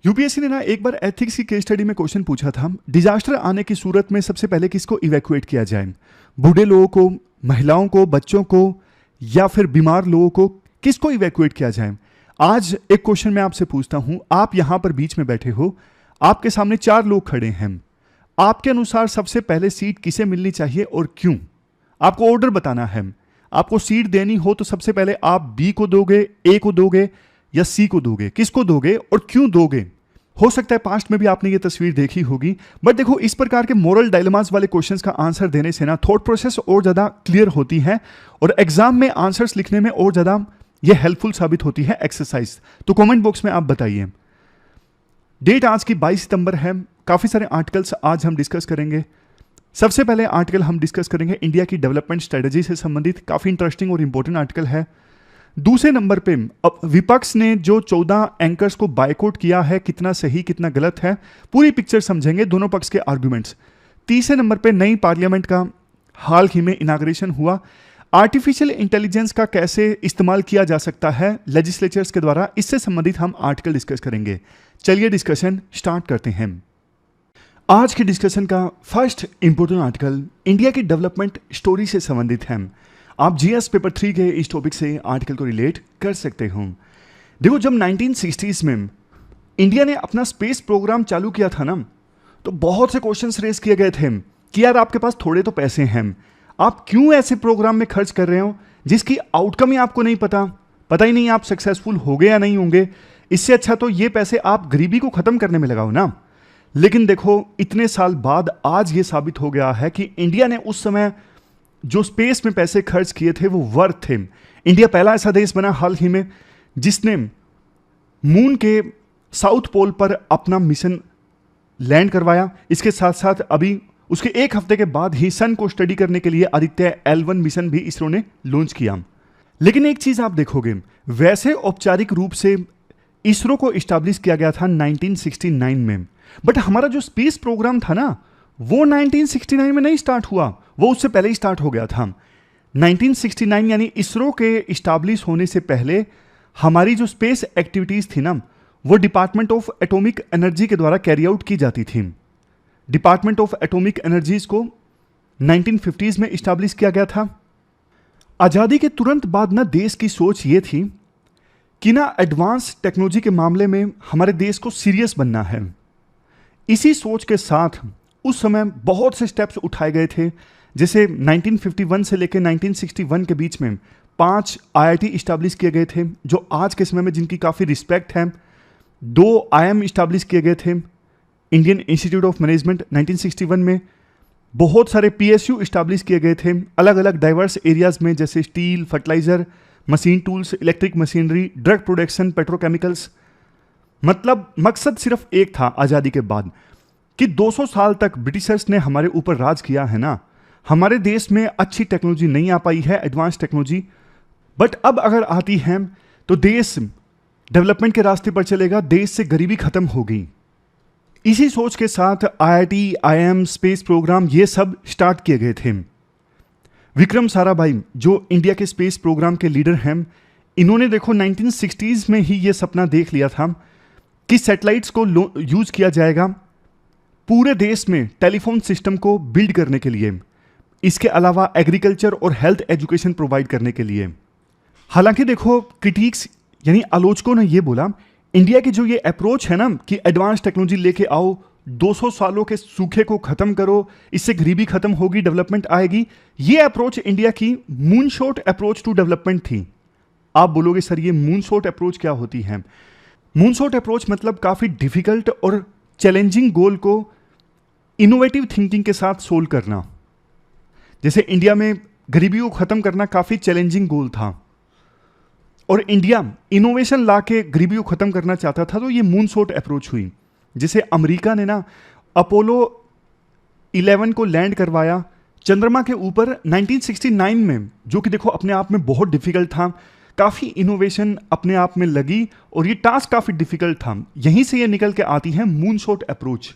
UPSC ने ना एक बार एथिक्स की केस स्टडी में क्वेश्चन पूछा था, डिजास्टर आने की सूरत में सबसे पहले किसको इवैक्यूएट किया जाए, बूढ़े लोगों को, महिलाओं को, बच्चों को या फिर बीमार लोगों को, किसको इवैक्यूएट किया जाए। आज एक क्वेश्चन मैं आपसे पूछता हूं, आप यहां पर बीच में बैठे हो, आपके सामने 4 लोग खड़े हैं, आपके अनुसार सबसे पहले सीट किसे मिलनी चाहिए और क्यों? आपको ऑर्डर बताना है। आपको सीट देनी हो तो सबसे पहले आप बी को दोगे, ए को दोगे या सी को दोगे, किसको दोगे और क्यों दोगे? हो सकता है पास्ट में भी आपने ये तस्वीर देखी होगी, बट देखो इस प्रकार के मोरल डायलेमास वाले क्वेश्चंस का आंसर देने से ना थॉट प्रोसेस और ज्यादा क्लियर होती है और एग्जाम में आंसर्स लिखने में और ज्यादा ये हेल्पफुल साबित होती है एक्सरसाइज। तो कमेंट बॉक्स में आप बताइए। डेट आज की 22 सितंबर है। काफी सारे आर्टिकल्स आज हम डिस्कस करेंगे। सबसे पहले आर्टिकल हम डिस्कस करेंगे इंडिया की डेवलपमेंट स्ट्रेटजी से संबंधित, काफी इंटरेस्टिंग और इंपॉर्टेंट आर्टिकल है। दूसरे नंबर पे अब विपक्ष ने जो 14 एंकर्स को बायकॉट किया है, कितना सही कितना गलत है, पूरी पिक्चर समझेंगे, दोनों पक्ष के आर्गुमेंट्स। तीसरे नंबर पे नई पार्लियामेंट का हाल ही में इनाग्रेशन हुआ। आर्टिफिशियल इंटेलिजेंस का कैसे इस्तेमाल किया जा सकता है लेजिस्लेचर्स के द्वारा, इससे संबंधित हम आर्टिकल डिस्कस करेंगे। चलिए डिस्कशन स्टार्ट करते हैं। आज के डिस्कशन का फर्स्ट इंपोर्टेंट आर्टिकल इंडिया की डेवलपमेंट स्टोरी से संबंधित है। आप जीएस पेपर 3 के इस टॉपिक से आर्टिकल को रिलेट कर सकते हो। देखो जब 1960s में इंडिया ने अपना स्पेस प्रोग्राम चालू किया था ना, तो बहुत से क्वेश्चंस रेज किए गए थे कि यार आपके पास थोड़े तो पैसे हैं, आप क्यों ऐसे प्रोग्राम में खर्च कर रहे हो जिसकी आउटकम ही आपको नहीं पता ही नहीं आप सक्सेसफुल होंगे या नहीं होंगे। इससे अच्छा तो ये पैसे आप गरीबी को खत्म करने में लगाओ ना। लेकिन देखो इतने साल बाद आज ये साबित हो गया है कि इंडिया ने उस समय जो स्पेस में पैसे खर्च किए थे वो वर्थ थे। इंडिया पहला ऐसा देश बना हाल ही में जिसने मून के साउथ पोल पर अपना मिशन लैंड करवाया। इसके साथ साथ अभी उसके एक हफ्ते के बाद ही सन को स्टडी करने के लिए आदित्य L1 मिशन भी इसरो ने लॉन्च किया। लेकिन एक चीज आप देखोगे, वैसे औपचारिक रूप से इसरो को इस्टेब्लिश किया गया था 1969 में, बट हमारा जो स्पेस प्रोग्राम था ना वो 1969 में नहीं स्टार्ट हुआ, वो उससे पहले ही स्टार्ट हो गया था। 1969 यानी इसरो के इस्टेब्लिश होने से पहले हमारी जो स्पेस एक्टिविटीज थी ना वो डिपार्टमेंट ऑफ एटॉमिक एनर्जी के द्वारा कैरी आउट की जाती थी। डिपार्टमेंट ऑफ एटॉमिक एनर्जीज को 1950s में इस्टेब्लिश किया गया था। आजादी के तुरंत बाद ना देश की सोच ये थी कि ना एडवांस टेक्नोलॉजी के मामले में हमारे देश को सीरियस बनना है। इसी सोच के साथ उस समय बहुत से स्टेप्स उठाए गए थे, जैसे 1951 से लेकर 1961 के बीच में 5 IIT इस्टेब्लिश किए गए थे जो आज के समय में जिनकी काफ़ी रिस्पेक्ट है। 2 IIM इस्टेब्लिश किए गए थे, इंडियन इंस्टीट्यूट ऑफ मैनेजमेंट 1961 में। बहुत सारे PSU इस्टेब्लिश किए गए थे अलग अलग डाइवर्स एरियाज में, जैसे steel, fertiliser, machine tools, electric machinery, drug production, petrochemicals. मतलब मकसद सिर्फ एक था आज़ादी के बाद कि 200 साल तक ब्रिटिशर्स ने हमारे ऊपर राज किया है ना, हमारे देश में अच्छी टेक्नोलॉजी नहीं आ पाई है, एडवांस टेक्नोलॉजी, बट अब अगर आती है तो देश डेवलपमेंट के रास्ते पर चलेगा, देश से गरीबी खत्म होगी। इसी सोच के साथ IIT, IIM, स्पेस प्रोग्राम ये सब स्टार्ट किए गए थे। विक्रम साराभाई जो इंडिया के स्पेस प्रोग्राम के लीडर हैं, इन्होंने देखो 1960s में ही ये सपना देख लिया था कि सैटेलाइट्स को यूज किया जाएगा पूरे देश में टेलीफोन सिस्टम को बिल्ड करने के लिए, इसके अलावा एग्रीकल्चर और हेल्थ एजुकेशन प्रोवाइड करने के लिए। हालांकि देखो क्रिटिक्स यानी आलोचकों ने यह बोला इंडिया की जो ये अप्रोच है ना कि एडवांस टेक्नोलॉजी लेके आओ, 200 सालों के सूखे को खत्म करो, इससे गरीबी खत्म होगी, डेवलपमेंट आएगी, ये अप्रोच इंडिया की मूनशॉट अप्रोच टू डेवलपमेंट थी। आप बोलोगे सर ये मूनशॉट अप्रोच क्या होती है? मूनशॉट अप्रोच मतलब काफी डिफिकल्ट और चैलेंजिंग गोल को इनोवेटिव थिंकिंग के साथ सोल्व करना। जैसे इंडिया में गरीबी को खत्म करना काफी चैलेंजिंग गोल था और इंडिया इनोवेशन ला के गरीबी को खत्म करना चाहता था, तो ये मूनशॉट अप्रोच हुई। जैसे अमेरिका ने ना अपोलो 11 को लैंड करवाया चंद्रमा के ऊपर 1969 में, जो कि देखो अपने आप में बहुत डिफिकल्ट था, काफी इनोवेशन अपने आप में लगी और ये टास्क काफी डिफिकल्ट था। यहीं से ये निकल के आती है मूनशॉट अप्रोच।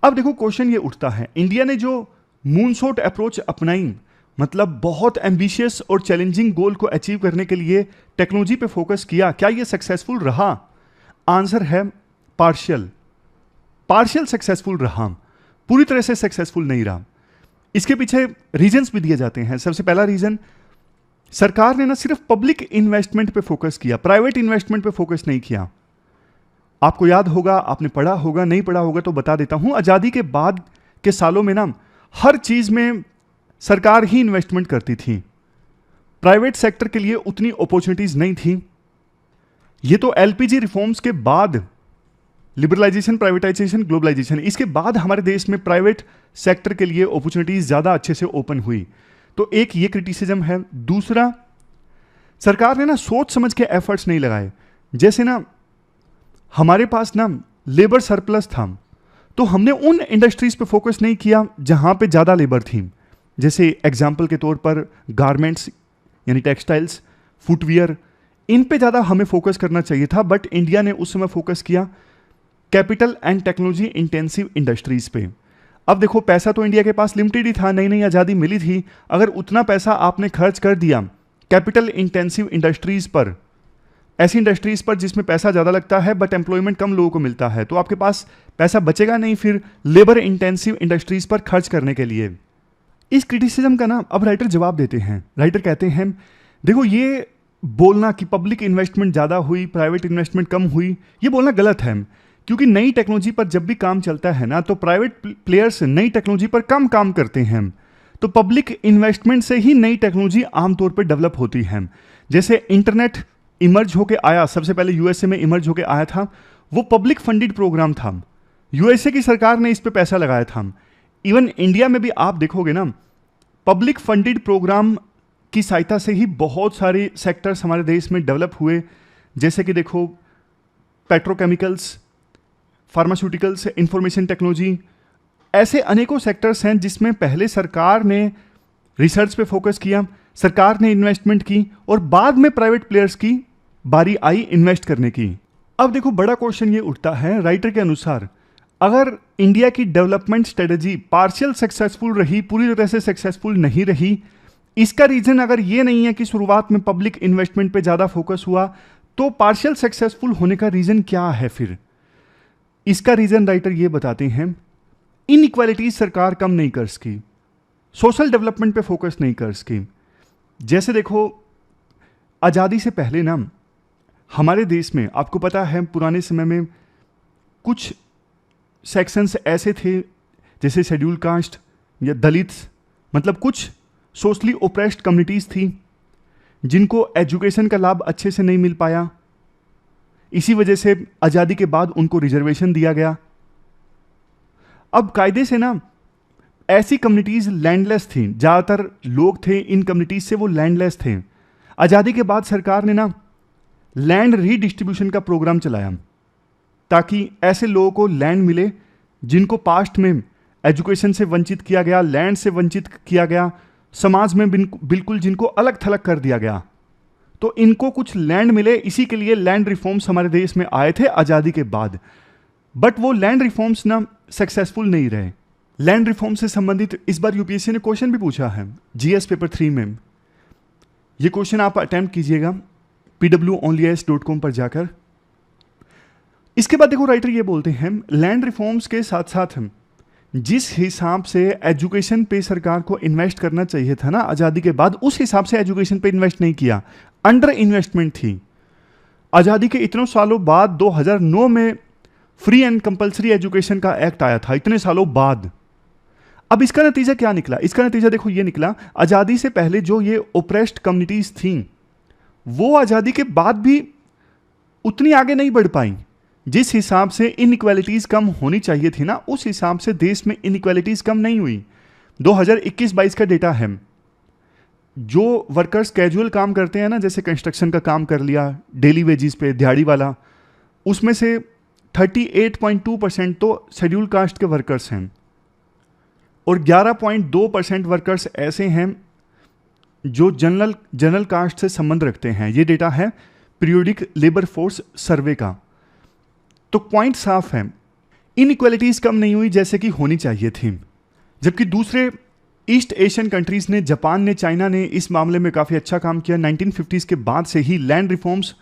अब देखो क्वेश्चन ये उठता है, इंडिया ने जो मूनशॉट अप्रोच अपनाई, मतलब बहुत एम्बिशियस और चैलेंजिंग गोल को अचीव करने के लिए टेक्नोलॉजी पे फोकस किया, क्या ये सक्सेसफुल रहा? आंसर है पार्शियल सक्सेसफुल रहा, पूरी तरह से सक्सेसफुल नहीं रहा। इसके पीछे रीजंस भी दिए जाते हैं। सबसे पहला रीजन, सरकार ने ना सिर्फ पब्लिक इन्वेस्टमेंट पे फोकस किया, प्राइवेट इन्वेस्टमेंट पे फोकस नहीं किया। आपको याद होगा, आपने पढ़ा होगा, नहीं पढ़ा होगा तो बता देता हूं, आजादी के बाद के सालों में ना हर चीज में सरकार ही इन्वेस्टमेंट करती थी, प्राइवेट सेक्टर के लिए उतनी अपॉर्चुनिटीज नहीं थी। ये तो एलपीजी रिफॉर्म्स के बाद, लिबरलाइजेशन, प्राइवेटाइजेशन, ग्लोबलाइजेशन, इसके बाद हमारे देश में प्राइवेट सेक्टर के लिए अपॉर्चुनिटीज ज्यादा अच्छे से ओपन हुई। तो एक ये क्रिटिसिज्म है। दूसरा, सरकार ने ना सोच समझ के एफर्ट्स नहीं लगाए। जैसे ना हमारे पास ना लेबर सरप्लस था, तो हमने उन इंडस्ट्रीज पे फोकस नहीं किया जहां पे ज्यादा लेबर थी। जैसे एग्जाम्पल के तौर पर गारमेंट्स यानी टेक्सटाइल्स, फुटवियर, इन पे ज्यादा हमें फोकस करना चाहिए था। बट इंडिया ने उस समय फोकस किया capital and technology intensive industries पे। अब देखो, पैसा तो इंडिया के पास लिमिटेड ही था, नई नई आज़ादी मिली थी। अगर उतना पैसा आपने खर्च कर दिया कैपिटल इंटेंसिव इंडस्ट्रीज पर, ऐसी इंडस्ट्रीज पर जिसमें पैसा ज़्यादा लगता है बट एम्प्लॉयमेंट कम लोगों को मिलता है, तो आपके पास पैसा बचेगा नहीं फिर लेबर इंटेंसिव इंडस्ट्रीज पर खर्च करने के लिए। इस क्रिटिसिज्म का ना अब राइटर जवाब देते हैं। राइटर कहते हैं, देखो ये बोलना कि पब्लिक इन्वेस्टमेंट ज़्यादा हुई, प्राइवेट इन्वेस्टमेंट कम हुई, ये बोलना गलत है। क्योंकि नई टेक्नोलॉजी पर जब भी काम चलता है ना, तो प्राइवेट प्लेयर्स नई टेक्नोलॉजी पर कम काम करते हैं। तो पब्लिक इन्वेस्टमेंट से ही नई टेक्नोलॉजी आमतौर पर डेवलप होती है। जैसे इंटरनेट इमर्ज होके आया, सबसे पहले यूएसए में इमर्ज होके आया था, वो पब्लिक फंडेड प्रोग्राम था। यूएसए की सरकार ने इस पे पैसा लगाया था। इवन इंडिया में भी आप देखोगे ना, पब्लिक फंडेड प्रोग्राम की सहायता से ही बहुत सारे सेक्टर्स हमारे देश में डेवलप हुए। जैसे कि देखो, पेट्रोकेमिकल्स, फार्मास्यूटिकल्स, इंफॉर्मेशन टेक्नोलॉजी, ऐसे अनेकों सेक्टर्स हैं जिसमें पहले सरकार ने रिसर्च पे फोकस किया, सरकार ने इन्वेस्टमेंट की और बाद में प्राइवेट प्लेयर्स की बारी आई इन्वेस्ट करने की। अब देखो, बड़ा क्वेश्चन ये उठता है, राइटर के अनुसार अगर इंडिया की डेवलपमेंट स्ट्रेटजी पार्शियल सक्सेसफुल रही, पूरी तरह से सक्सेसफुल नहीं रही, इसका रीजन अगर ये नहीं है कि शुरुआत में पब्लिक इन्वेस्टमेंट पे ज्यादा फोकस हुआ, तो पार्शियल सक्सेसफुल होने का रीजन क्या है फिर? इसका रीजन राइटर ये बताते हैं, इनइक्वालिटीज सरकार कम नहीं कर सकी, सोशल डेवलपमेंट पे फोकस नहीं कर सकी। जैसे देखो, आजादी से पहले ना हमारे देश में, आपको पता है, पुराने समय में कुछ सेक्शंस ऐसे थे जैसे शेड्यूल कास्ट या दलित, मतलब कुछ सोशली ओप्रेस्ड कम्युनिटीज थी जिनको एजुकेशन का लाभ अच्छे से नहीं मिल पाया। इसी वजह से आजादी के बाद उनको रिजर्वेशन दिया गया। अब कायदे से ना ऐसी कम्युनिटीज लैंडलेस थी, ज्यादातर लोग थे इन कम्युनिटीज से वो लैंडलेस थे। आजादी के बाद सरकार ने ना लैंड रीडिस्ट्रीब्यूशन का प्रोग्राम चलाया ताकि ऐसे लोगों को लैंड मिले जिनको पास्ट में एजुकेशन से वंचित किया गया, लैंड से वंचित किया गया, समाज में बिल्कुल जिनको अलग थलग कर दिया गया, तो इनको कुछ लैंड मिले। इसी के लिए लैंड रिफॉर्म्स हमारे देश में आए थे आज़ादी के बाद। बट वो लैंड रिफॉर्म्स ना सक्सेसफुल नहीं रहे। लैंड रिफॉर्म से संबंधित इस बार यूपीएससी ने क्वेश्चन भी पूछा है जीएस पेपर 3 में। ये क्वेश्चन आप अटेम्प्ट कीजिएगा pwonlyas.com पर जाकर। इसके बाद देखो, राइटर ये बोलते हैं, लैंड रिफॉर्म्स के साथ साथ जिस हिसाब से एजुकेशन पे सरकार को इन्वेस्ट करना चाहिए था ना आज़ादी के बाद, उस हिसाब से एजुकेशन पे इन्वेस्ट नहीं किया, अंडर इन्वेस्टमेंट थी। आज़ादी के इतने सालों बाद 2009 में फ्री एंड कंपलसरी एजुकेशन का एक्ट आया था, इतने सालों बाद। अब इसका नतीजा क्या निकला? इसका नतीजा देखो ये निकला, आज़ादी से पहले जो ये ओप्रेस्ड कम्युनिटीज थी वो आज़ादी के बाद भी उतनी आगे नहीं बढ़ पाई। जिस हिसाब से इनइक्वालिटीज कम होनी चाहिए थी ना, उस हिसाब से देश में इनइक्वालिटीज कम नहीं हुई। 2021-22 का डेटा है। जो वर्कर्स कैजुअल काम करते हैं ना, जैसे कंस्ट्रक्शन का काम कर लिया डेली वेजिस पे, दिहाड़ी वाला, उसमें से 38.2% तो शेड्यूल कास्ट के वर्कर्स हैं और 11.2% वर्कर्स ऐसे हैं जो जनरल कास्ट से संबंध रखते हैं। ये डेटा है पीरियोडिक लेबर फोर्स सर्वे का। तो पॉइंट साफ है, इनइक्वालिटीज कम नहीं हुई जैसे कि होनी चाहिए थी। जबकि दूसरे ईस्ट एशियन कंट्रीज ने, जापान ने, चाइना ने इस मामले में काफ़ी अच्छा काम किया। 1950s के बाद से ही लैंड रिफॉर्म्स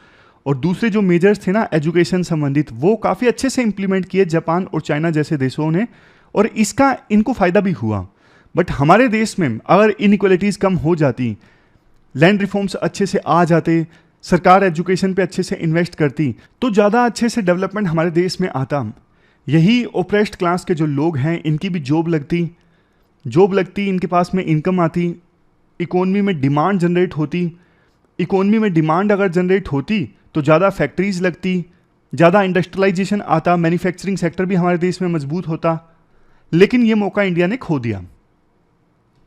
और दूसरे जो मेजर्स थे ना एजुकेशन संबंधित, वो काफ़ी अच्छे से इंप्लीमेंट किए जापान और चाइना जैसे देशों ने, और इसका इनको फ़ायदा भी हुआ। बट हमारे देश में अगर इनइक्वालिटीज़ कम हो जाती, लैंड रिफॉर्म्स अच्छे से आ जाते, सरकार एजुकेशन पे अच्छे से इन्वेस्ट करती, तो ज़्यादा अच्छे से डेवलपमेंट हमारे देश में आता। यही ओप्रेस्ड क्लास के जो लोग हैं इनकी भी जॉब लगती, इनके पास में इनकम आती, इकोनॉमी में डिमांड जनरेट होती। इकोनॉमी में डिमांड अगर जनरेट होती तो ज़्यादा फैक्ट्रीज लगती, ज़्यादा इंडस्ट्रियलाइजेशन आता, मैन्युफैक्चरिंग सेक्टर भी हमारे देश में मजबूत होता। लेकिन ये मौका इंडिया ने खो दिया,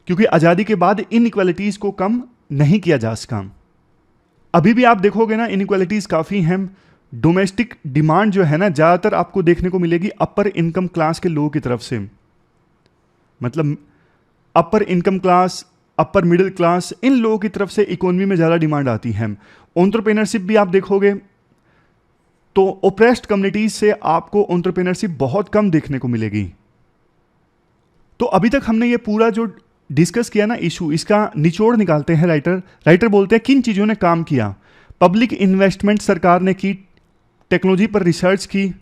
क्योंकि आज़ादी के बाद इनइक्वालिटीज़ को कम नहीं किया जा सका। अभी भी आप देखोगे ना, इनइक्वालिटीज़ काफ़ी हैं। डोमेस्टिक डिमांड जो है ना, ज़्यादातर आपको देखने को मिलेगी अपर इनकम क्लास के लोगों की तरफ से। मतलब upper income class, upper middle class, इन लोगों की तरफ से इकोनॉमी में ज़्यादा डिमांड आती है। एंटरप्रेन्योरशिप भी आप देखोगे तो ओप्रेस्ड कम्युनिटीज से आपको एंटरप्रेन्योरशिप बहुत कम देखने को मिलेगी। तो अभी तक हमने ये पूरा जो डिस्कस किया ना इशू, इसका निचोड़ निकालते हैं। राइटर बोलते हैं किन चीज़ों ने काम किया। पब्लिक इन्वेस्टमेंट सरकार ने की, टेक्नोलॉजी पर रिसर्च की,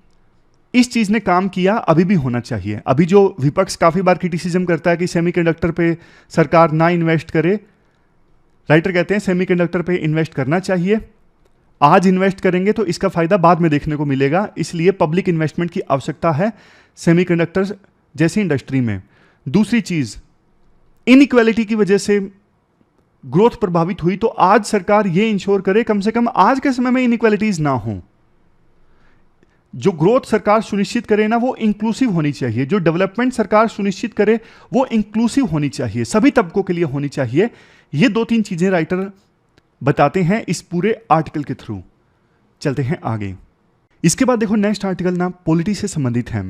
इस चीज़ ने काम किया, अभी भी होना चाहिए। अभी जो विपक्ष काफ़ी बार क्रिटिसिज्म करता है कि सेमीकंडक्टर पे सरकार ना इन्वेस्ट करे, राइटर कहते हैं सेमीकंडक्टर पे इन्वेस्ट करना चाहिए। आज इन्वेस्ट करेंगे तो इसका फ़ायदा बाद में देखने को मिलेगा, इसलिए पब्लिक इन्वेस्टमेंट की आवश्यकता है सेमीकंडक्टर जैसी इंडस्ट्री में। दूसरी चीज़, इनइक्वालिटी की वजह से ग्रोथ प्रभावित हुई, तो आज सरकार ये इंश्योर करे कम से कम आज के समय में इनइक्वालिटीज ना हो। जो ग्रोथ सरकार सुनिश्चित करे ना, वो इंक्लूसिव होनी चाहिए। जो डेवलपमेंट सरकार सुनिश्चित करे वो इंक्लूसिव होनी चाहिए, सभी तबकों के लिए होनी चाहिए। ये 2-3 चीजें राइटर बताते हैं इस पूरे आर्टिकल के थ्रू। चलते हैं आगे। इसके बाद देखो नेक्स्ट आर्टिकल ना पॉलिटी से संबंधित है।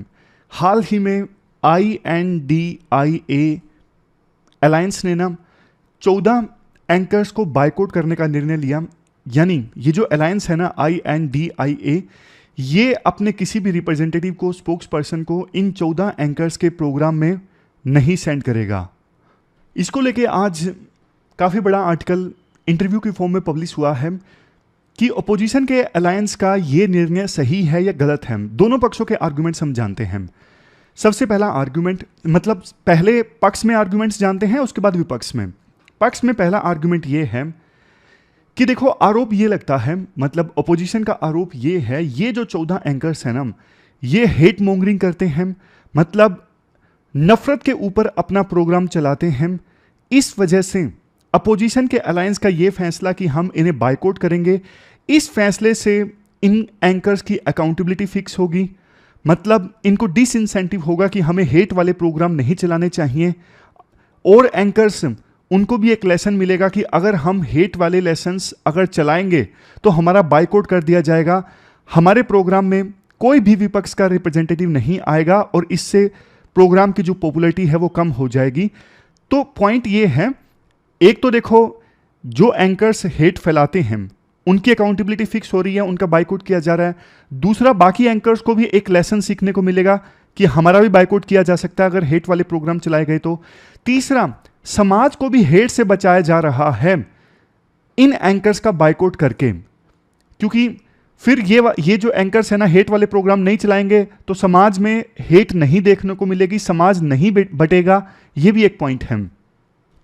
हाल ही में INDIA अलायंस ने ना 14 एंकर्स को बायकॉट करने का निर्णय लिया। यानी ये जो अलायंस है ना INDIA, ये अपने किसी भी रिप्रेजेंटेटिव को, स्पोक्स पर्सन को इन 14 एंकर्स के प्रोग्राम में नहीं सेंड करेगा। इसको लेके आज काफ़ी बड़ा आर्टिकल इंटरव्यू की फॉर्म में पब्लिश हुआ है कि अपोजिशन के अलायंस का ये निर्णय सही है या गलत है। दोनों पक्षों के आर्गुमेंट्स हम जानते हैं। सबसे पहला आर्गुमेंट, मतलब पहले पक्ष में आर्गुमेंट्स जानते हैं, उसके बाद विपक्ष में। पक्ष में पहला आर्गुमेंट ये है कि देखो, आरोप ये लगता है, मतलब अपोजिशन का आरोप ये है, ये जो 14 एंकर्स हैं ना, ये हेट मॉन्गरिंग करते हैं, मतलब नफरत के ऊपर अपना प्रोग्राम चलाते हैं। इस वजह से अपोजिशन के अलायंस का ये फैसला कि हम इन्हें बायकॉट करेंगे, इस फैसले से इन एंकर्स की अकाउंटेबिलिटी फिक्स होगी। मतलब इनको डिसइंसेंटिव होगा कि हमें हेट वाले प्रोग्राम नहीं चलाने चाहिए, और एंकर्स उनको भी एक लेसन मिलेगा कि अगर हम हेट वाले लेसन्स अगर चलाएंगे तो हमारा बायकॉट कर दिया जाएगा, हमारे प्रोग्राम में कोई भी विपक्ष का रिप्रेजेंटेटिव नहीं आएगा, और इससे प्रोग्राम की जो पॉपुलैरिटी है वो कम हो जाएगी। तो पॉइंट ये है, एक तो देखो जो एंकर्स हेट फैलाते हैं उनकी अकाउंटेबिलिटी फिक्स हो रही है, उनका बायकॉट किया जा रहा है। दूसरा, बाकी एंकर्स को भी एक लेसन सीखने को मिलेगा कि हमारा भी बायकॉट किया जा सकता है अगर हेट वाले प्रोग्राम चलाए गए तो। तीसरा, समाज को भी हेट से बचाया जा रहा है इन एंकर्स का बायकॉट करके, क्योंकि फिर ये जो एंकर्स है ना हेट वाले प्रोग्राम नहीं चलाएंगे तो समाज में हेट नहीं देखने को मिलेगी, समाज नहीं बटेगा। ये भी एक पॉइंट है।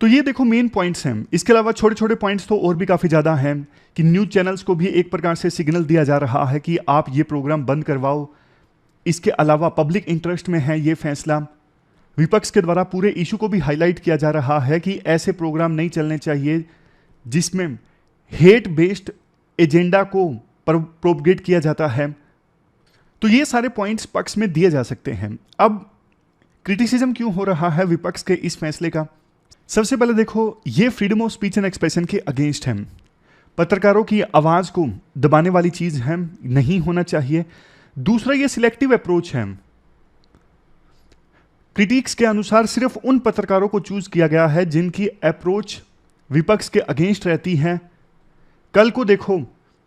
तो ये देखो मेन पॉइंट्स हैं। इसके अलावा छोटे छोटे पॉइंट्स तो और भी काफ़ी ज़्यादा हैं कि न्यूज़ चैनल्स को भी एक प्रकार से सिग्नल दिया जा रहा है कि आप ये प्रोग्राम बंद करवाओ। इसके अलावा पब्लिक इंटरेस्ट में है ये फैसला। विपक्ष के द्वारा पूरे इशू को भी हाईलाइट किया जा रहा है कि ऐसे प्रोग्राम नहीं चलने चाहिए जिसमें हेट बेस्ड एजेंडा को प्रोपगेट किया जाता है। तो ये सारे पॉइंट्स पक्ष में दिए जा सकते हैं। अब क्रिटिसिज्म क्यों हो रहा है विपक्ष के इस फैसले का? सबसे पहले देखो, ये freedom of speech and expression के अगेंस्ट है। पत्रकारों की आवाज़ को दबाने वाली चीज़ है, नहीं होना चाहिए। दूसरा, ये सिलेक्टिव अप्रोच है। क्रिटिक्स के अनुसार सिर्फ उन पत्रकारों को चूज किया गया है जिनकी अप्रोच विपक्ष के अगेंस्ट रहती है। कल को देखो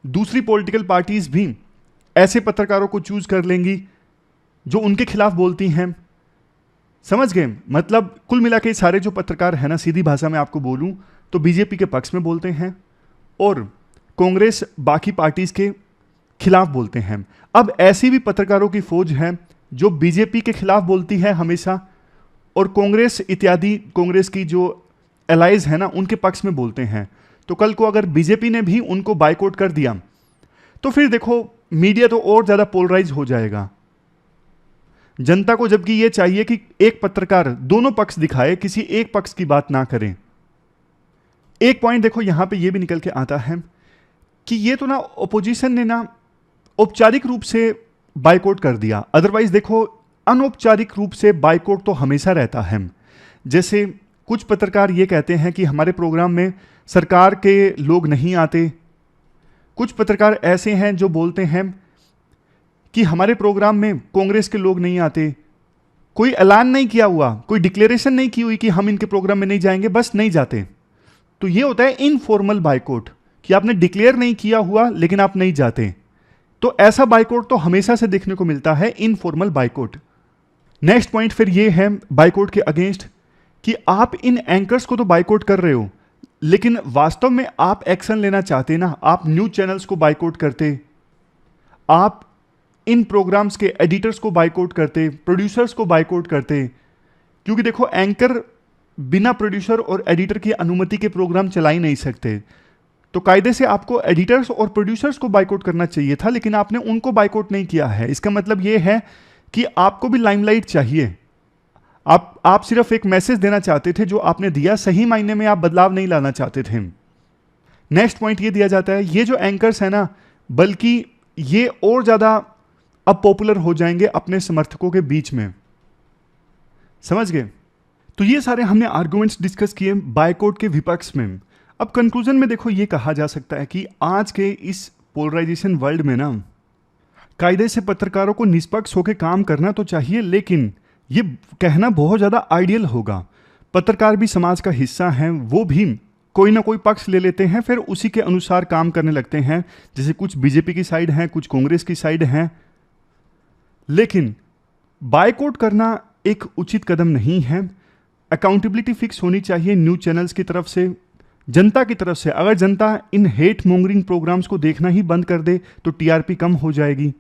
दूसरी पॉलिटिकल पार्टीज भी ऐसे पत्रकारों को चूज कर लेंगी जो उनके खिलाफ बोलती हैं। समझ गए? मतलब कुल मिला के सारे जो पत्रकार हैं ना, सीधी भाषा में आपको बोलूं तो बीजेपी के पक्ष में बोलते हैं, और कांग्रेस बाकी पार्टीज के खिलाफ बोलते हैं। अब ऐसी भी पत्रकारों की फौज है जो बीजेपी के खिलाफ बोलती है हमेशा, और कांग्रेस इत्यादि कांग्रेस की जो एलाइज है ना उनके पक्ष में बोलते हैं। तो कल को अगर बीजेपी ने भी उनको बाइकआउट कर दिया तो फिर देखो मीडिया तो और ज्यादा पोलराइज हो जाएगा। जनता को जबकि यह चाहिए कि एक पत्रकार दोनों पक्ष दिखाए, किसी एक पक्ष की बात ना करें। एक पॉइंट देखो यहां पे यह भी निकल के आता है कि ये तो ना ओपोजिशन ने ना औपचारिक रूप से बाइकआउट कर दिया, अदरवाइज देखो अनौपचारिक रूप से बाइकआउट तो हमेशा रहता है। जैसे कुछ पत्रकार ये कहते हैं कि हमारे प्रोग्राम में सरकार के लोग नहीं आते, कुछ पत्रकार ऐसे हैं जो बोलते हैं कि हमारे प्रोग्राम में कांग्रेस के लोग नहीं आते, कोई ऐलान नहीं किया हुआ, कोई डिक्लेरेशन नहीं की हुई कि हम इनके प्रोग्राम में नहीं जाएंगे, बस नहीं जाते। तो ये होता है इनफॉर्मल बाइकआउट, कि आपने डिक्लेयर नहीं किया हुआ लेकिन आप नहीं जाते। तो ऐसा बाइकआउट तो हमेशा से देखने को मिलता है, इनफॉर्मल बाइकआउट। नेक्स्ट पॉइंट फिर ये है बाइकआउट के अगेंस्ट कि आप इन एंकर्स को तो बाइकआउट कर रहे हो, लेकिन वास्तव में आप एक्शन लेना चाहते ना, आप न्यूज चैनल्स को बाइकआउट करते, आप इन प्रोग्राम्स के एडिटर्स को बाइकआउट करते, प्रोड्यूसर्स को बाइकआउट करते। क्योंकि देखो एंकर बिना प्रोड्यूसर और एडिटर की अनुमति के प्रोग्राम चला ही नहीं सकते। तो कायदे से आपको एडिटर्स और प्रोड्यूसर्स को बाइकआउट करना चाहिए था, लेकिन आपने उनको बाइकआउट नहीं किया है। इसका मतलब यह है कि आपको भी लाइमलाइट चाहिए। आप सिर्फ एक मैसेज देना चाहते थे जो आपने दिया, सही मायने में आप बदलाव नहीं लाना चाहते थे। नेक्स्ट पॉइंट ये दिया जाता है, ये जो एंकर्स है ना, बल्कि ये और ज्यादा अब पॉपुलर हो जाएंगे अपने समर्थकों के बीच में। समझ गए? तो ये सारे हमने आर्गुमेंट्स डिस्कस किए बाइकआउट के विपक्ष में। अब कंक्लूजन में देखो ये कहा जा सकता है कि आज के इस पोलराइजेशन वर्ल्ड में ना कायदे से पत्रकारों को निष्पक्ष होकर काम करना तो चाहिए, लेकिन ये कहना बहुत ज़्यादा आइडियल होगा। पत्रकार भी समाज का हिस्सा हैं, वो भी कोई ना कोई पक्ष ले लेते हैं, फिर उसी के अनुसार काम करने लगते हैं। जैसे कुछ बीजेपी की साइड हैं, कुछ कांग्रेस की साइड हैं। लेकिन बाइकआउट करना एक उचित कदम नहीं है। अकाउंटेबिलिटी फिक्स होनी चाहिए न्यूज चैनल्स की तरफ से, जनता की तरफ से। अगर जनता इन हेट मॉन्गरिंग प्रोग्राम्स को देखना ही बंद कर दे तो टीआरपी कम हो जाएगी।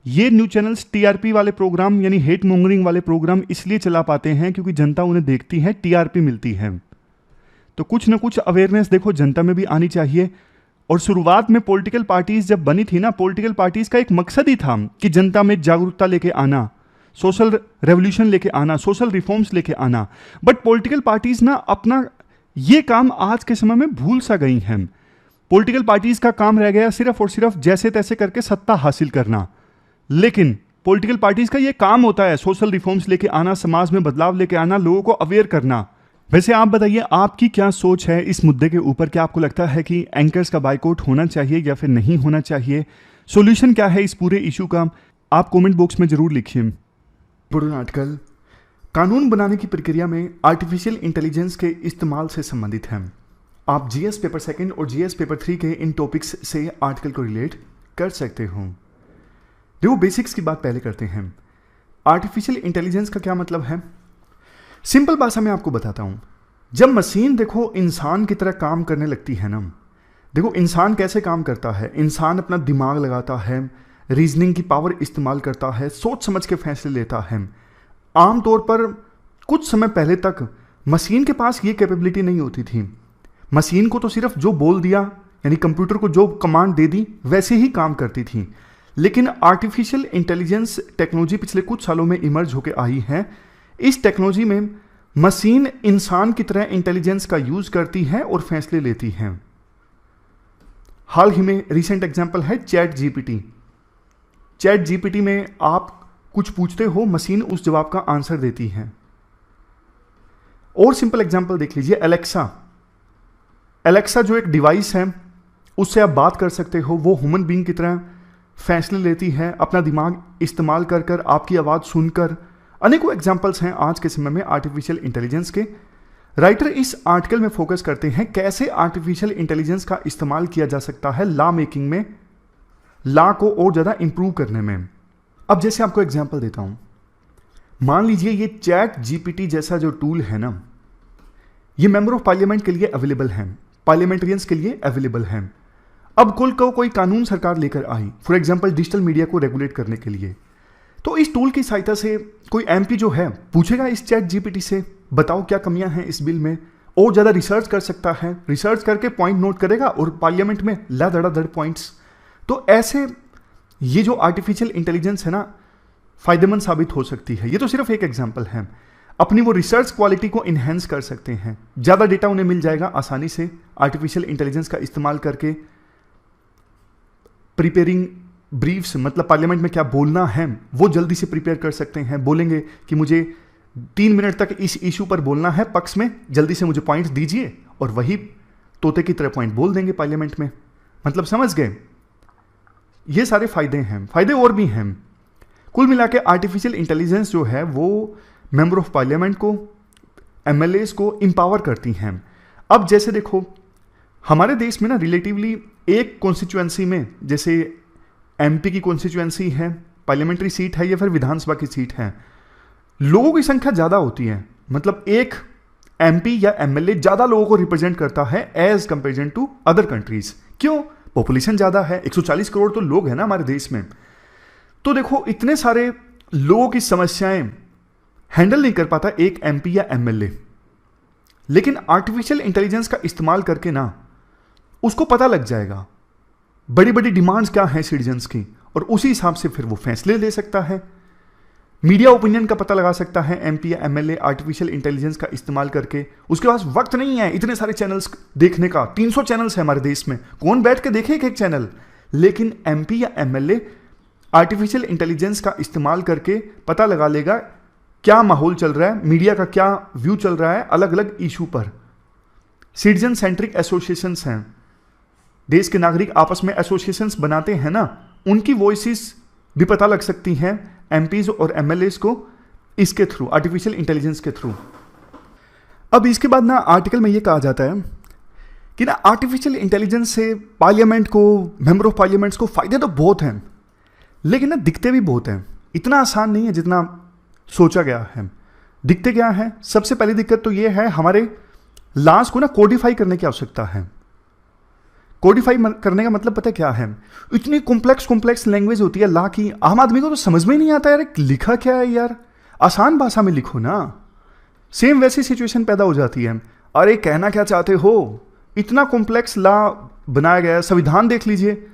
ये न्यूज चैनल्स टीआरपी वाले प्रोग्राम यानी हेट मॉन्गरिंग वाले प्रोग्राम इसलिए चला पाते हैं क्योंकि जनता उन्हें देखती है, टीआरपी मिलती है। तो कुछ ना कुछ अवेयरनेस देखो जनता में भी आनी चाहिए। और शुरुआत में पॉलिटिकल पार्टीज जब बनी थी ना, पॉलिटिकल पार्टीज का एक मकसद ही था कि जनता में जागरूकता लेके आना, सोशल रेवोल्यूशन लेके आना, सोशल रिफॉर्म्स लेके आना। बट पॉलिटिकल पार्टीज ना अपना ये काम आज के समय में भूल सा गई हैं। पॉलिटिकल पार्टीज का काम रह गया सिर्फ और सिर्फ जैसे तैसे करके सत्ता हासिल करना। लेकिन पॉलिटिकल पार्टीज का ये काम होता है सोशल रिफॉर्म्स लेके आना, समाज में बदलाव लेके आना, लोगों को अवेयर करना। वैसे आप बताइए आपकी क्या सोच है इस मुद्दे के ऊपर? क्या आपको लगता है कि एंकर्स का बाइकआउट होना चाहिए या फिर नहीं होना चाहिए? सॉल्यूशन क्या है इस पूरे इशू का? आप कमेंट बॉक्स में जरूर लिखिए। पूर्ण आर्टिकल कानून बनाने की प्रक्रिया में आर्टिफिशियल इंटेलिजेंस के इस्तेमाल से संबंधित है। आप जीएस पेपर सेकंड और जीएस पेपर 3 के इन टॉपिक्स से आर्टिकल को रिलेट कर सकते हो। देखो बेसिक्स की बात पहले करते हैं। आर्टिफिशियल इंटेलिजेंस का क्या मतलब है? सिंपल भाषा में आपको बताता हूं। जब मशीन देखो इंसान की तरह काम करने लगती है ना, देखो इंसान कैसे काम करता है। इंसान अपना दिमाग लगाता है, रीजनिंग की पावर इस्तेमाल करता है, सोच समझ के फैसले लेता है। आमतौर पर कुछ समय पहले तक मशीन के पास ये कैपेबिलिटी नहीं होती थी। मशीन को तो सिर्फ जो बोल दिया, यानी कंप्यूटर को जो कमांड दे दी वैसे ही काम करती थी। लेकिन आर्टिफिशियल इंटेलिजेंस टेक्नोलॉजी पिछले कुछ सालों में इमर्ज होकर आई है। इस टेक्नोलॉजी में मशीन इंसान की तरह इंटेलिजेंस का यूज करती है और फैसले लेती है। हाल ही में रिसेंट एग्जांपल है चैट जीपीटी। चैट जीपीटी में आप कुछ पूछते हो, मशीन उस जवाब का आंसर देती है। और सिंपल एग्जांपल देख लीजिए एलेक्सा। एलेक्सा जो एक डिवाइस है, उससे आप बात कर सकते हो। वो ह्यूमन बीइंग की तरह फैसले लेती है, अपना दिमाग इस्तेमाल कर कर, आपकी आवाज़ सुनकर। अनेकों एग्जाम्पल्स हैं आज के समय में आर्टिफिशियल इंटेलिजेंस के। राइटर इस आर्टिकल में फोकस करते हैं कैसे आर्टिफिशियल इंटेलिजेंस का इस्तेमाल किया जा सकता है लॉ मेकिंग में, लॉ को और ज़्यादा इंप्रूव करने में। अब जैसे आपको एग्जाम्पल देता हूं, मान लीजिए ये चैट जीपीटी जैसा जो टूल है ना, ये मेंबर ऑफ पार्लियामेंट के लिए अवेलेबल है, पार्लियामेंटेरियंस के लिए अवेलेबल है। अब कुल को कोई कानून सरकार लेकर आई, फॉर एग्जाम्पल डिजिटल मीडिया को रेगुलेट करने के लिए, तो इस टूल की सहायता से कोई एमपी जो है पूछेगा इस चैट जीपीटी से, बताओ क्या कमियां हैं इस बिल में, और ज़्यादा रिसर्च कर सकता है, रिसर्च करके पॉइंट नोट करेगा और पार्लियामेंट में ला धड़ाधड़ पॉइंट्स। तो ऐसे ये जो आर्टिफिशियल इंटेलिजेंस है ना, फायदेमंद साबित हो सकती है। ये तो सिर्फ एक एग्जाम्पल है। अपनी वो रिसर्च क्वालिटी को इन्हेंस कर सकते हैं, ज़्यादा डेटा उन्हें मिल जाएगा आसानी से आर्टिफिशियल इंटेलिजेंस का इस्तेमाल करके। प्रिपेयरिंग ब्रीफ्स, मतलब पार्लियामेंट में क्या बोलना है वो जल्दी से प्रिपेयर कर सकते हैं। बोलेंगे कि मुझे 3 मिनट तक इस इशू पर बोलना है पक्ष में, जल्दी से मुझे पॉइंट्स दीजिए, और वही तोते की तरह पॉइंट बोल देंगे पार्लियामेंट में। मतलब समझ गए, ये सारे फायदे हैं। फायदे और भी हैं। कुल मिला के आर्टिफिशियल इंटेलिजेंस जो है वो मेंबर ऑफ पार्लियामेंट को, एमएलएस को एम्पावर करती हैं। अब जैसे देखो हमारे देश में ना रिलेटिवली एक कॉन्स्टिट्यूएंसी में, जैसे एमपी की कॉन्स्टिट्यूएंसी है, पार्लियामेंट्री सीट है या फिर विधानसभा की सीट है, लोगों की संख्या ज़्यादा होती है। मतलब एक एमपी या एमएलए ज़्यादा लोगों को रिप्रेजेंट करता है as comparison to other countries. क्यों? पॉपुलेशन ज़्यादा है, 140 करोड़ तो लोग हैं ना हमारे देश में। तो देखो इतने सारे लोगों की समस्याएं हैंडल नहीं कर पाता एक एमपी या एमएलए, लेकिन आर्टिफिशियल इंटेलिजेंस का इस्तेमाल करके ना उसको पता लग जाएगा बड़ी बड़ी डिमांड्स क्या हैं सिटीजन्स की, और उसी हिसाब से फिर वो फैसले ले सकता है। मीडिया ओपिनियन का पता लगा सकता है एमपी या एमएलए आर्टिफिशियल इंटेलिजेंस का इस्तेमाल करके। उसके पास वक्त नहीं है इतने सारे चैनल्स देखने का, 300 चैनल्स है हमारे देश में, कौन बैठ के देखे एक चैनल। लेकिन एमपी या एमएलए आर्टिफिशियल इंटेलिजेंस का इस्तेमाल करके पता लगा लेगा क्या माहौल चल रहा है, मीडिया का क्या व्यू चल रहा है अलग अलग इशू पर। सिटीजन सेंट्रिक एसोसिएशंस हैं, देश के नागरिक आपस में एसोसिएशंस बनाते हैं ना, उनकी वॉइसेस भी पता लग सकती हैं एमपीज और एमएलएस को इसके थ्रू, आर्टिफिशियल इंटेलिजेंस के थ्रू। अब इसके बाद ना आर्टिकल में ये कहा जाता है कि ना आर्टिफिशियल इंटेलिजेंस से पार्लियामेंट को, मेंबर ऑफ पार्लियामेंट्स को फायदे तो बहुत हैं, लेकिन ना दिक्कतें भी बहुत हैं। इतना आसान नहीं है जितना सोचा गया है। दिक्कतें क्या है? सबसे पहली दिक्कत तो ये है हमारे लॉज को ना कोडिफाई करने की आवश्यकता है। कोडिफाई करने का मतलब पता क्या है? इतनी कॉम्प्लेक्स लैंग्वेज होती है लॉ की, आम आदमी को तो समझ में नहीं आता यार लिखा क्या है यार, आसान भाषा में लिखो ना। सेम वैसी सिचुएशन पैदा हो जाती है, अरे कहना क्या चाहते हो, इतना कॉम्प्लेक्स लॉ बनाया गया है। संविधान देख लीजिए,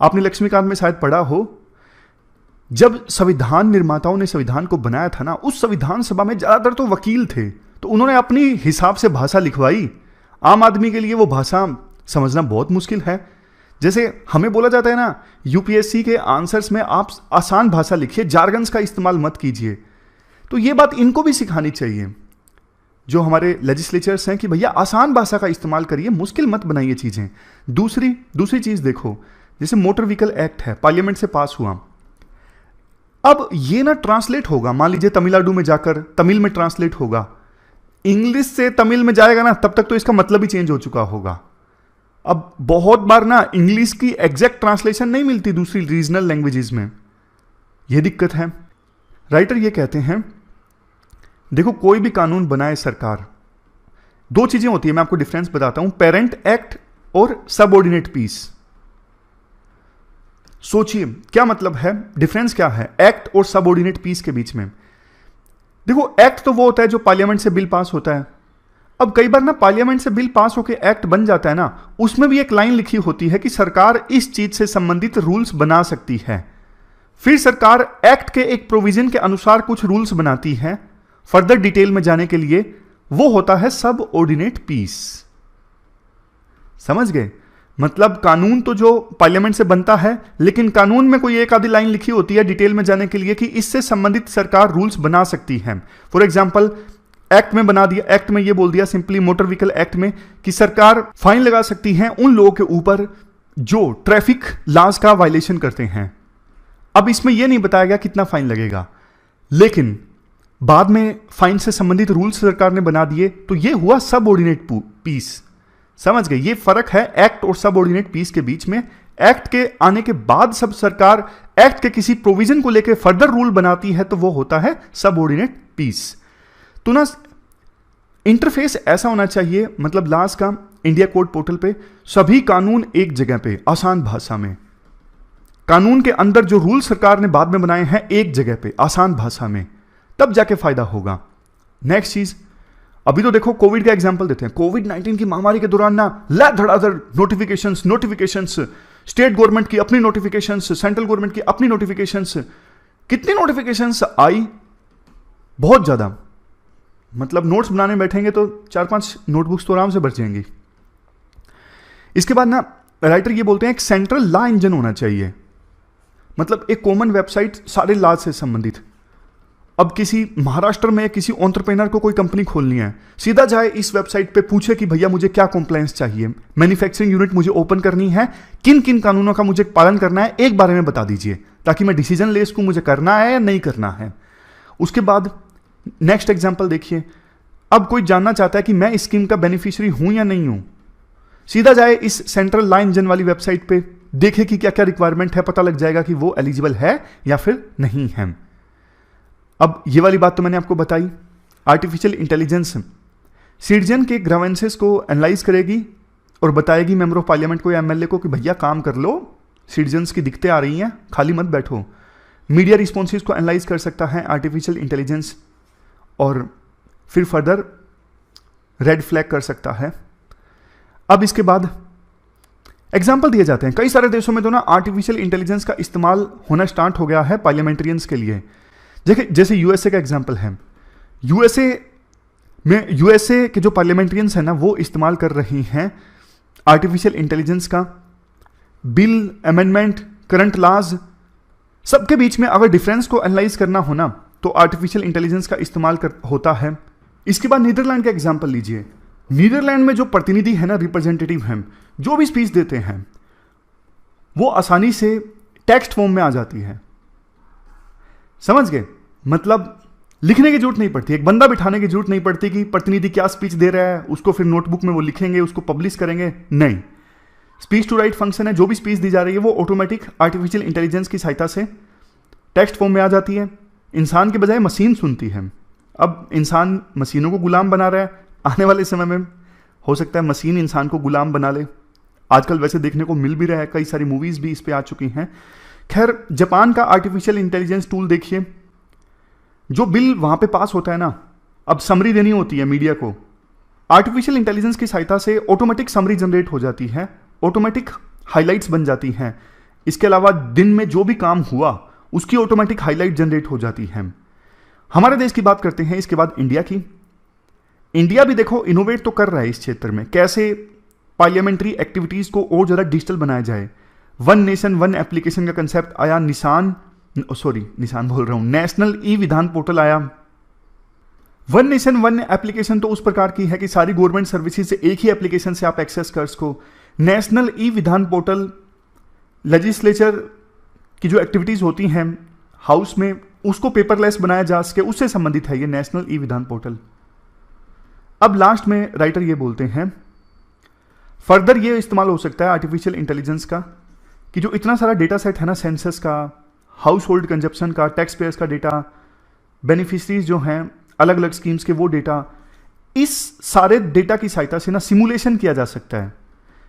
आपने लक्ष्मीकांत में शायद पढ़ा हो, जब संविधान निर्माताओं ने संविधान को बनाया था ना, उस संविधान सभा में ज्यादातर तो वकील थे, तो उन्होंने अपनी हिसाब से भाषा लिखवाई। आम आदमी के लिए वो भाषा समझना बहुत मुश्किल है। जैसे हमें बोला जाता है ना यूपीएससी के आंसर्स में आप आसान भाषा लिखिए, जार्गन्स का इस्तेमाल मत कीजिए। तो ये बात इनको भी सिखानी चाहिए जो हमारे लेजिस्लेचर्स हैं कि भैया आसान भाषा का इस्तेमाल करिए, मुश्किल मत बनाइए चीजें। दूसरी चीज देखो, जैसे मोटर व्हीकल एक्ट है, पार्लियामेंट से पास हुआ, अब ये ना ट्रांसलेट होगा, मान लीजिए तमिलनाडु में जाकर तमिल में ट्रांसलेट होगा, इंग्लिश से तमिल में जाएगा ना, तब तक तो इसका मतलब ही चेंज हो चुका होगा। अब बहुत बार ना इंग्लिश की एग्जैक्ट ट्रांसलेशन नहीं मिलती दूसरी रीजनल लैंग्वेजेस में, यह दिक्कत है। राइटर ये कहते हैं, देखो कोई भी कानून बनाए सरकार, दो चीजें होती है, मैं आपको डिफरेंस बताता हूं, पेरेंट एक्ट और सबऑर्डिनेट पीस। सोचिए क्या मतलब है, डिफरेंस क्या है एक्ट और सबऑर्डिनेट पीस के बीच में। देखो एक्ट तो वो होता है जो पार्लियामेंट से बिल पास होता है। अब कई बार ना पार्लियामेंट से बिल पास होकर एक्ट बन जाता है ना, उसमें भी एक लाइन लिखी होती है कि सरकार इस चीज से संबंधित रूल्स बना सकती है। फिर सरकार एक्ट के एक प्रोविजन के अनुसार कुछ रूल्स बनाती है। फर्दर डिटेल में जाने के लिए वो होता है सब ऑर्डिनेट पीस। समझ गए? मतलब कानून तो जो पार्लियामेंट से बनता है, लेकिन कानून में कोई एक आधी लाइन लिखी होती है डिटेल में जाने के लिए कि इससे संबंधित सरकार रूल्स बना सकती है। फॉर एग्जाम्पल एक्ट में बना दिया, एक्ट में ये बोल दिया सिंपली मोटर व्हीकल एक्ट में कि सरकार फाइन लगा सकती है उन लोगों के ऊपर जो ट्रैफिक लॉज का वायलेशन करते हैं। अब इसमें यह नहीं बताया गया कितना फाइन लगेगा, लेकिन बाद में फाइन से संबंधित रूल्स सरकार ने बना दिए, तो यह हुआ सबऑर्डिनेट पीस। समझ गए? ये फर्क है एक्ट और सबऑर्डिनेट पीस के बीच में। एक्ट के आने के बाद सब सरकार एक्ट के किसी प्रोविजन को लेकर फर्दर रूल बनाती है, तो वो होता है सबऑर्डिनेट पीस। तो ना इंटरफेस ऐसा होना चाहिए, मतलब लास्ट का इंडिया कोड पोर्टल पे सभी कानून एक जगह पे आसान भाषा में, कानून के अंदर जो रूल सरकार ने बाद में बनाए हैं एक जगह पे आसान भाषा में, तब जाके फायदा होगा। नेक्स्ट चीज, अभी तो देखो कोविड का एग्जांपल देते हैं। कोविड 19 की महामारी के दौरान ना धड़ाधड़ नोटिफिकेशंस, स्टेट गवर्नमेंट की अपनी नोटिफिकेशंस, सेंट्रल गवर्नमेंट की अपनी नोटिफिकेशंस, कितनी नोटिफिकेशंस आई, बहुत ज्यादा। मतलब नोट्स बनाने बैठेंगे तो 4-5 नोटबुक्स तो आराम से भर जाएंगी। इसके बाद ना राइटर ये बोलते हैं एक सेंट्रल लॉ इंजन होना चाहिए, मतलब एक कॉमन वेबसाइट सारे लॉ से संबंधित। अब किसी महाराष्ट्र में किसी एंटरप्रेन्योर को कोई कंपनी खोलनी है, सीधा जाए इस वेबसाइट पे पूछे कि भैया मुझे क्या कॉम्प्लायंस चाहिए, मैन्युफैक्चरिंग यूनिट मुझे ओपन करनी है, किन किन कानूनों का मुझे पालन करना है एक बारे में बता दीजिए, ताकि मैं डिसीजन ले सकूं मुझे करना है या नहीं करना है। उसके बाद नेक्स्ट एग्जाम्पल देखिए, अब कोई जानना चाहता है कि मैं इस स्कीम का बेनिफिशियरी हूं या नहीं हूं, सीधा जाए इस सेंट्रल लॉ इंजन वाली वेबसाइट पे, देखे कि क्या क्या रिक्वायरमेंट है, पता लग जाएगा कि वो एलिजिबल है या फिर नहीं है। अब ये वाली बात तो मैंने आपको बताई। आर्टिफिशियल इंटेलिजेंस सिटीजन के ग्रीवेंसेस को एनालाइज करेगी और बताएगी मेंबर ऑफ पार्लियामेंट को या एमएलए को कि भैया काम कर लो, सिटीजन्स की दिक्कतें आ रही हैं, खाली मत बैठो। मीडिया रिस्पॉन्सेस को एनालाइज कर सकता है आर्टिफिशियल इंटेलिजेंस और फिर फर्दर रेड फ्लैग कर सकता है। अब इसके बाद एग्जाम्पल दिए जाते हैं। कई सारे देशों में तो ना आर्टिफिशियल इंटेलिजेंस का इस्तेमाल होना स्टार्ट हो गया है पार्लियामेंट्रियंस के लिए। जैसे यूएसए का एग्जाम्पल है। यूएसए के जो पार्लियामेंट्रियंस है ना वो इस्तेमाल कर रही हैं आर्टिफिशियल इंटेलिजेंस का। बिल, अमेंडमेंट, करंट लॉज, सबके बीच में अगर डिफरेंस को एनालाइज करना हो ना तो आर्टिफिशियल इंटेलिजेंस का इस्तेमाल होता है। इसके बाद नीदरलैंड का एग्जाम्पल लीजिए। नीदरलैंड में जो प्रतिनिधि है ना, रिप्रेजेंटेटिव हैं, जो भी स्पीच देते हैं वो आसानी से टेक्स्ट फॉर्म में आ जाती है। समझ गए? मतलब लिखने की जरूरत नहीं पड़ती, एक बंदा बिठाने की जरूरत नहीं पड़ती कि प्रतिनिधि क्या स्पीच दे रहा है उसको फिर नोटबुक में वो लिखेंगे, उसको पब्लिश करेंगे। नहीं, स्पीच टू राइट फंक्शन है, जो भी स्पीच दी जा रही है वो ऑटोमेटिक आर्टिफिशियल इंटेलिजेंस की सहायता से टेक्स्ट फॉर्म में आ जाती है। इंसान के बजाय मशीन सुनती है। अब इंसान मशीनों को गुलाम बना रहा है, आने वाले समय में हो सकता है मशीन इंसान को गुलाम बना ले। आजकल वैसे देखने को मिल भी रहा है, कई सारी मूवीज भी इस पे आ चुकी हैं। खैर, जापान का आर्टिफिशियल इंटेलिजेंस टूल देखिए। जो बिल वहां पे पास होता है ना, अब समरी देनी होती है मीडिया को, आर्टिफिशियल इंटेलिजेंस की सहायता से ऑटोमेटिक समरी जनरेट हो जाती है, ऑटोमेटिक हाइलाइट्स बन जाती हैं। इसके अलावा दिन में जो भी काम हुआ उसकी ऑटोमेटिक हाईलाइट जनरेट हो जाती है। हमारे देश की बात करते हैं। इसके बाद इंडिया की। इंडिया भी देखो इनोवेट तो कर रहा है इस क्षेत्र में, कैसे पार्लियामेंट्री एक्टिविटीज को और ज़्यादा डिजिटल बनाया जाए। वन नेशन वन एप्लीकेशन का कंसेप्ट आया। निशान बोल रहा हूं, नेशनल ई विधान पोर्टल आया। वन नेशन वन एप्लीकेशन तो उस प्रकार की है कि सारी गवर्नमेंट सर्विसेज से एक ही एप्लीकेशन से आप एक्सेस कर सको। नेशनल ई विधान पोर्टल लेजिस्लेचर की जो एक्टिविटीज होती हैं हाउस में उसको पेपरलेस बनाया जा सके, उससे संबंधित है ये नेशनल ई विधान पोर्टल। अब लास्ट में राइटर ये बोलते हैं फर्दर ये इस्तेमाल हो सकता है आर्टिफिशियल इंटेलिजेंस का कि जो इतना सारा डेटा सेट है ना, सेंसस का, हाउस होल्ड कंजप्शन का, टैक्स पेयर्स का डेटा, बेनिफिशरीज जो हैं अलग अलग स्कीम्स के वो डेटा, इस सारे डेटा की सहायता से ना सिमुलेशन किया जा सकता है।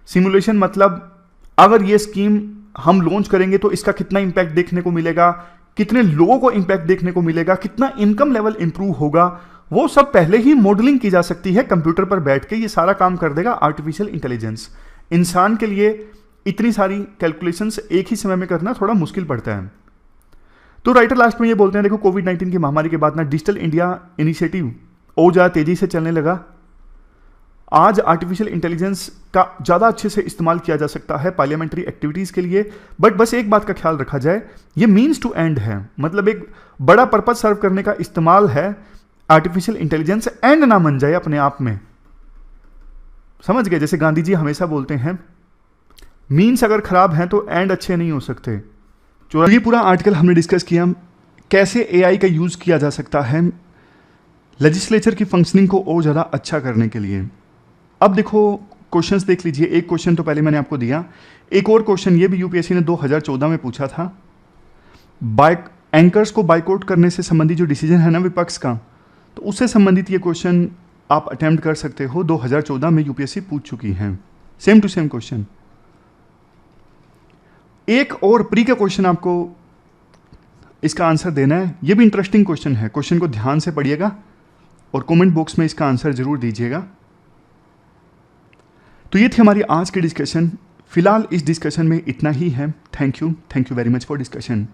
सिमुलेशन मतलब अगर ये स्कीम हम लॉन्च करेंगे तो इसका कितना इंपैक्ट देखने को मिलेगा, कितने लोगों को इंपैक्ट देखने को मिलेगा, कितना इनकम लेवल इंप्रूव होगा, वो सब पहले ही मॉडलिंग की जा सकती है कंप्यूटर पर बैठ के। ये सारा काम कर देगा आर्टिफिशियल इंटेलिजेंस। इंसान के लिए इतनी सारी कैलकुलेशंस एक ही समय में करना थोड़ा मुश्किल पड़ता है। तो राइटर लास्ट में ये बोलते हैं देखो कोविड-19 की महामारी के बाद ना डिजिटल इंडिया इनिशिएटिव और ज़्यादा तेजी से चलने लगा। आज आर्टिफिशियल इंटेलिजेंस का ज़्यादा अच्छे से इस्तेमाल किया जा सकता है पार्लियामेंट्री एक्टिविटीज़ के लिए। बट बस एक बात का ख्याल रखा जाए, ये मीन्स टू एंड है, मतलब एक बड़ा पर्पज सर्व करने का इस्तेमाल है। आर्टिफिशियल इंटेलिजेंस एंड ना बन जाए अपने आप में। समझ गए? जैसे गांधी जी हमेशा बोलते हैं मीन्स अगर खराब हैं तो एंड अच्छे नहीं हो सकते। तो ये पूरा आर्टिकल हमने डिस्कस किया कैसे एआई का यूज़ किया जा सकता है लेजिस्लेचर की फंक्शनिंग को और ज़्यादा अच्छा करने के लिए। अब देखो क्वेश्चंस देख लीजिए। एक क्वेश्चन तो पहले मैंने आपको दिया, एक और क्वेश्चन ये भी यूपीएससी ने 2014 में पूछा था। एंकर्स को बाइकआउट करने से संबंधित जो डिसीजन है ना विपक्ष का, तो उससे संबंधित ये क्वेश्चन आप अटेम्प्ट कर सकते हो, 2014 में यूपीएससी पूछ चुकी हैं। Same to same question. एक और प्री का क्वेश्चन आपको इसका आंसर देना है। ये भी इंटरेस्टिंग क्वेश्चन है, क्वेश्चन को ध्यान से पढ़िएगा और कमेंट बॉक्स में इसका आंसर जरूर दीजिएगा। तो ये थी हमारी आज की डिस्कशन। फिलहाल इस डिस्कशन में इतना ही है। Thank you very much for discussion.